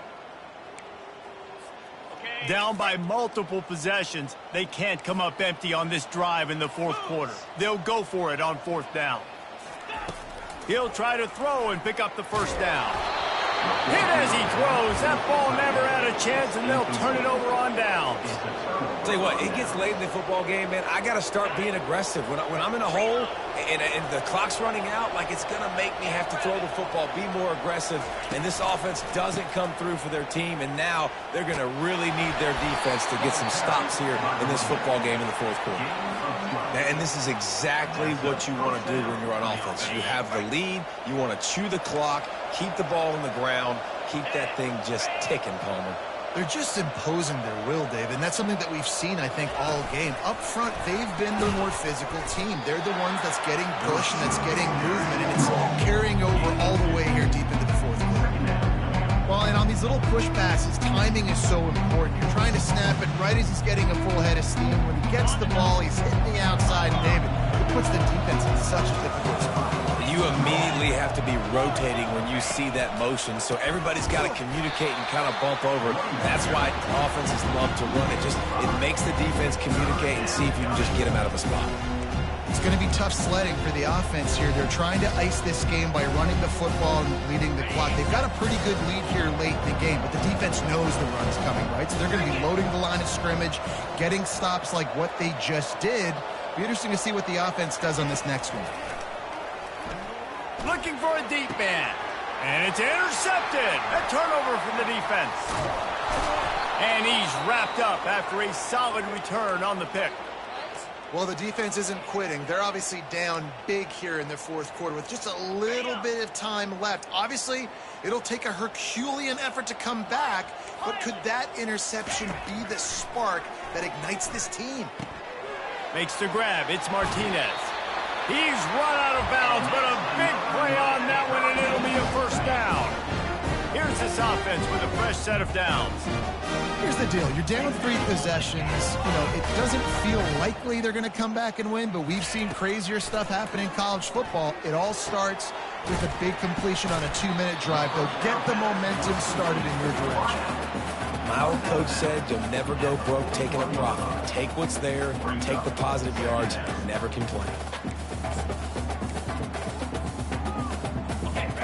Down by multiple possessions, they can't come up empty on this drive in the 4th quarter. They'll go for it on 4th down. He'll try to throw and pick up the first down. Hit as he throws. That ball never had a chance, and they'll turn it over on downs. Tell you what, it gets late in the football game, man. I got to start being aggressive. When I'm in a hole and the clock's running out, like, it's going to make me have to throw the football, be more aggressive. And this offense doesn't come through for their team, and now they're going to really need their defense to get some stops here in this football game in the 4th quarter. And this is exactly what you want to do when you're on offense. You have the lead. You want to chew the clock, keep the ball on the ground, keep that thing just ticking, Palmer. They're just imposing their will, David, and that's something that we've seen, I think, all game. Up front, they've been the more physical team. They're the ones that's getting push and that's getting movement, and it's carrying over all the way here deep into the 4th quarter. Well, and on these little push passes, timing is so important. You're trying to snap it right as he's getting a full head of steam. When he gets the ball, he's hitting the outside, and David, it puts the defense in such a difficult spot. You immediately have to be rotating when you see that motion, so everybody's got to communicate and kind of bump over. That's why offenses love to run it. It makes the defense communicate and see if you can just get them out of a spot. It's going to be tough sledding for the offense here. They're trying to ice this game by running the football and leading the clock. They've got a pretty good lead here late in the game, but the defense knows the run is coming, right? So they're going to be loading the line of scrimmage, getting stops like what they just did. Be interesting to see what the offense does on this next one. Looking for a deep man. And it's intercepted. A turnover from the defense. And he's wrapped up after a solid return on the pick. Well, the defense isn't quitting. They're obviously down big here in the 4th quarter with just a little bit of time left. Obviously, it'll take a Herculean effort to come back, but could that interception be the spark that ignites this team? Makes the grab. It's Martinez. He's run out of bounds, but a big play on that one, and it'll be a first down. Here's this offense with a fresh set of downs. Here's the deal. You're down 3 possessions. You know, it doesn't feel likely they're going to come back and win, but we've seen crazier stuff happen in college football. It all starts with a big completion on a 2-minute drive. They'll get the momentum started in your direction. My old coach said you'll never go broke taking a profit. Take what's there, take the positive yards, never complain.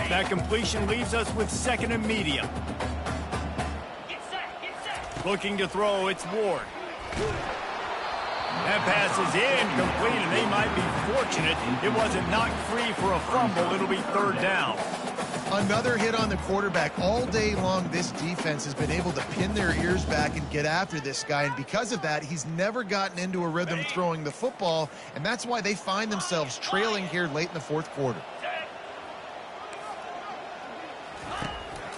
That completion leaves us with 2nd and medium. Looking to throw, it's Ward. That pass is incomplete, and they might be fortunate it wasn't knocked free for a fumble. It'll be 3rd down. Another hit on the quarterback. All day long, this defense has been able to pin their ears back and get after this guy, and because of that, he's never gotten into a rhythm throwing the football, and that's why they find themselves trailing here late in the 4th quarter.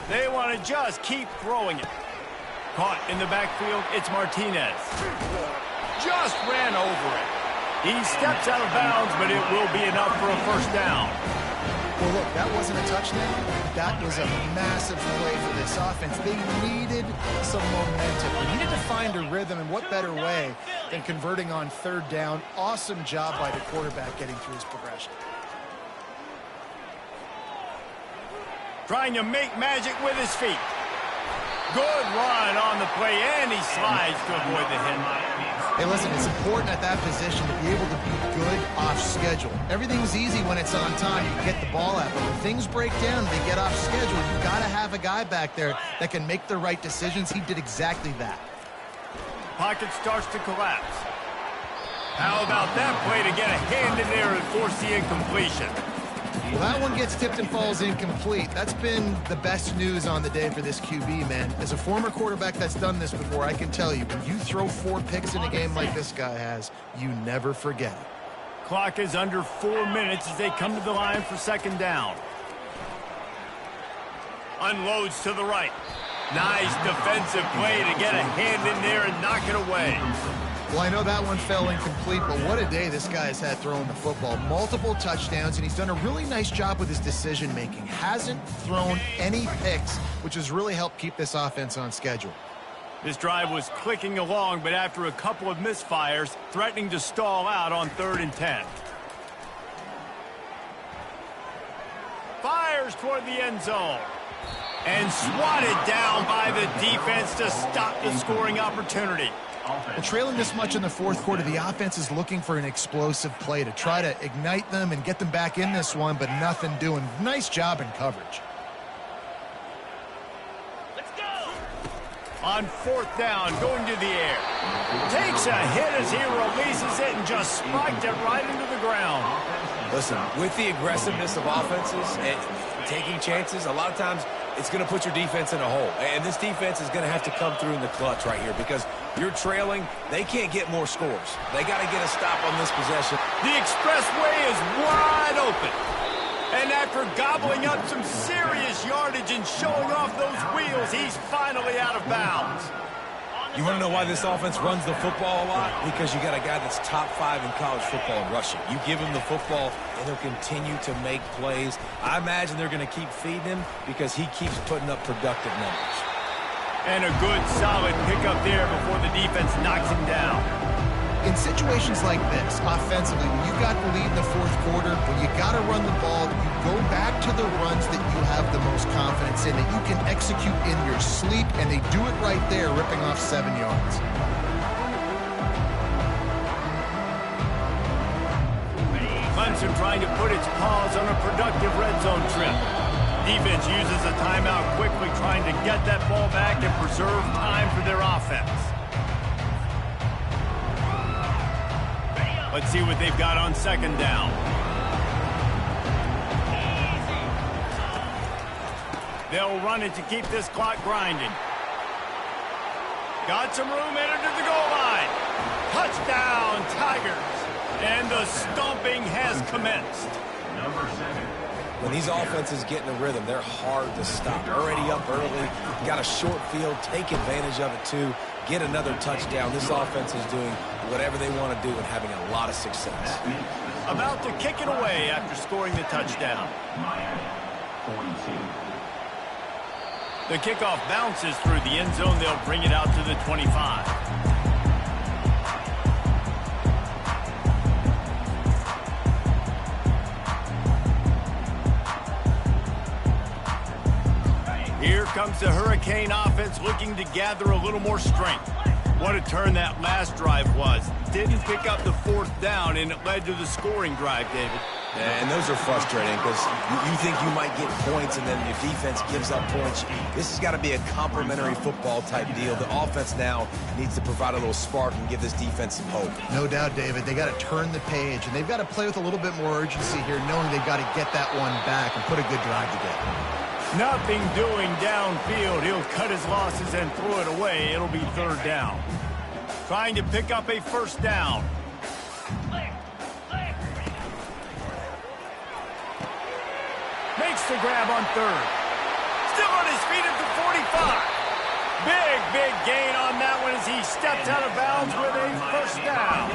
They want to just keep throwing it. Caught in the backfield, it's Martinez. Just ran over it. He steps out of bounds, but it will be enough for a first down. Well, look, that wasn't a touchdown. That was a massive play for this offense. They needed some momentum. They needed to find a rhythm, and what better way than converting on third down. Awesome job by the quarterback getting through his progression. Trying to make magic with his feet. Good run on the play, and he slides to avoid the hit. Hey, listen, it's important at that position to be able to be good off schedule. Everything's easy when it's on time. You get the ball out, but when things break down and they get off schedule, you've got to have a guy back there that can make the right decisions. He did exactly that. Pocket starts to collapse. How about that play to get a hand in there and force the incompletion? Well, that one gets tipped and falls incomplete. That's been the best news on the day for this QB, man. As a former quarterback that's done this before, I can tell you, when you throw 4 picks in a game like this guy has, you never forget it. Clock is under 4 minutes as they come to the line for second down. Unloads to the right. Nice defensive play to get a hand in there and knock it away. Well, I know that one fell incomplete, but what a day this guy has had throwing the football. Multiple touchdowns, and he's done a really nice job with his decision-making. Hasn't thrown any picks, which has really helped keep this offense on schedule. This drive was clicking along, but after a couple of misfires, threatening to stall out on 3rd and 10. Fires toward the end zone. And swatted down by the defense to stop the scoring opportunity. Well, trailing this much in the fourth quarter, the offense is looking for an explosive play to try to ignite them and get them back in this one, but nothing doing. Nice job in coverage. Let's go. On 4th down, going to the air. Takes a hit as he releases it and just spiked it right into the ground. Listen, with the aggressiveness of offenses and taking chances, a lot of times it's going to put your defense in a hole. And this defense is going to have to come through in the clutch right here because you're trailing. They can't get more scores. They got to get a stop on this possession. The expressway is wide open. And after gobbling up some serious yardage and showing off those wheels, he's finally out of bounds. You want to know why this offense runs the football a lot? Because you got a guy that's top 5 in college football in rushing. You give him the football, and he'll continue to make plays. I imagine they're going to keep feeding him because he keeps putting up productive numbers. And a good, solid pickup there before the defense knocks him down. In situations like this, offensively, when you got the lead in the fourth quarter, when you got to run the ball, you go back to the runs that you have the most confidence in, that you can execute in your sleep, and they do it right there, ripping off 7 yards. Clemson trying to put its paws on a productive red zone trip. Defense uses a timeout quickly, trying to get that ball back and preserve time for their offense. Let's see what they've got on 2nd down. They'll run it to keep this clock grinding. Got some room, entered to the goal line. Touchdown, Tigers. And the stomping has commenced. Number 7. When these offenses get in a rhythm, they're hard to stop. Already up early, got a short field, take advantage of it too, get another touchdown. This offense is doing whatever they want to do and having a lot of success. About to kick it away after scoring the touchdown. Miami, 42. The kickoff bounces through the end zone. They'll bring it out to the 25. Here comes the Hurricane offense looking to gather a little more strength. What a turn that last drive was. Didn't pick up the 4th down, and it led to the scoring drive, David. And those are frustrating because you think you might get points and then your defense gives up points. This has got to be a complementary football type deal. The offense now needs to provide a little spark and give this defense some hope. No doubt, David. They got to turn the page, and they've got to play with a little bit more urgency here, knowing they've got to get that one back and put a good drive together. Nothing doing downfield. He'll cut his losses and throw it away. It'll be 3rd down. Trying to pick up a 1st down. Makes the grab on 3rd. Still on his feet at the 45. Big gain on that one as he stepped out of bounds with a 1st down.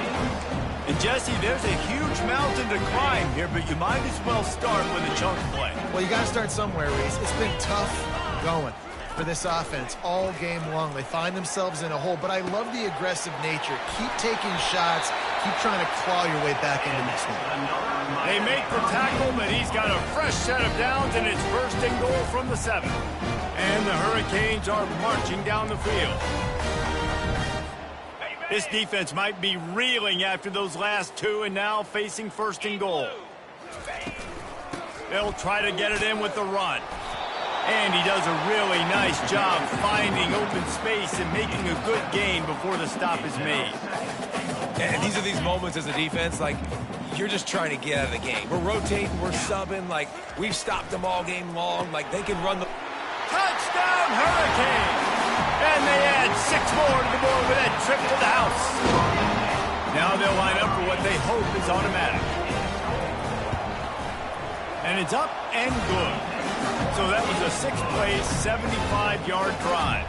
And Jesse, there's a huge mountain to climb here, but you might as well start with a chunk play. Well, you got to start somewhere, Reese. It's been tough going for this offense all game long. They find themselves in a hole, but I love the aggressive nature. Keep taking shots. Keep trying to claw your way back into this one. They make the tackle, but he's got a fresh set of downs, and it's first and goal from the 7. And the Hurricanes are marching down the field. This defense might be reeling after those last 2 and now facing first and goal. They'll try to get it in with the run. And he does a really nice job finding open space and making a good gain before the stop is made. And these are these moments as a defense, like, you're just trying to get out of the game. We're rotating, we're subbing, like, we've stopped them all game long. Like, they can run the... Touchdown, Hurricanes! And they add 6 more to the board with that trip to the house. Now they'll line up for what they hope is automatic. And it's up and good. So that was a 6-play, 75-yard drive.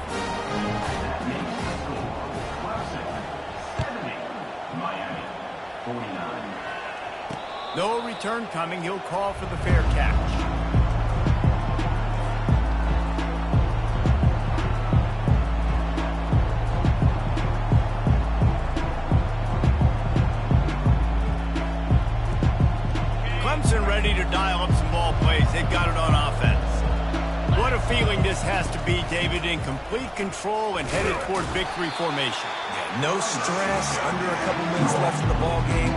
No return coming. He'll call for the fair catch. Clemson ready to dial up some ball plays. They've got it on offense. What a feeling this has to be, David, in complete control and headed toward victory formation. Yeah, no stress, under a couple minutes left in the ball game.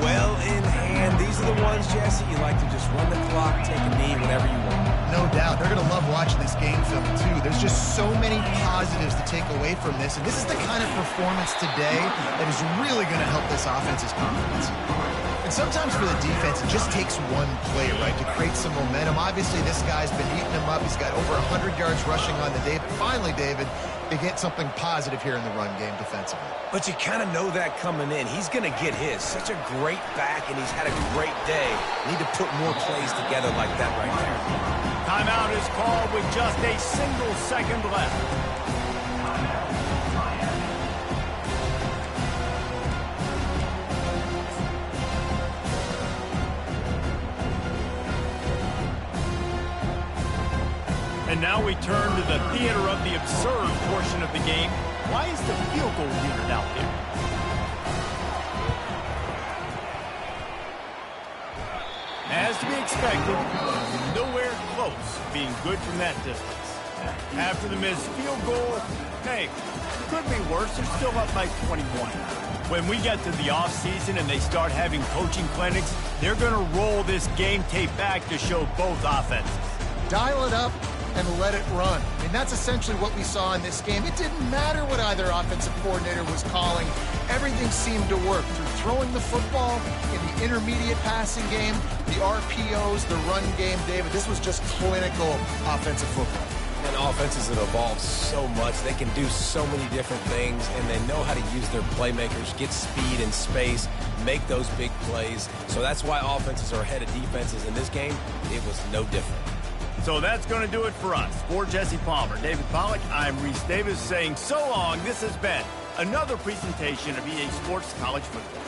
Well in hand. These are the ones, Jesse, you like to just run the clock, take a knee, whenever you want. No doubt. They're going to love watching this game film, too. There's just so many positives to take away from this, and this is the kind of performance today that is really going to help this offense's confidence. And sometimes for the defense, it just takes one play, right, to create some momentum. Obviously, this guy's been eating them up. He's got over 100 yards rushing on the day. But finally, David, they get something positive here in the run game defensively. But you kind of know that coming in. He's going to get his. Such a great back, and he's had a great day. Need to put more plays together like that right there. Timeout is called with just a single second left. And now we turn to the theater of the absurd portion of the game. Why is the field goal unit out there? As to be expected, nowhere close being good from that distance. After the missed field goal, hey, could be worse. They're still up by 21. When we get to the offseason and they start having coaching clinics, they're going to roll this game tape back to show both offenses. Dial it up and let it run. I mean, that's essentially what we saw in this game. It didn't matter what either offensive coordinator was calling. Everything seemed to work through throwing the football, in the intermediate passing game, the RPOs, the run game. David, this was just clinical offensive football. And offenses that evolve so much. They can do so many different things, and they know how to use their playmakers, get speed and space, make those big plays. So that's why offenses are ahead of defenses. In this game, it was no different. So that's going to do it for us. For Jesse Palmer, David Pollack, I'm Reese Davis saying so long. This has been another presentation of EA Sports College Football.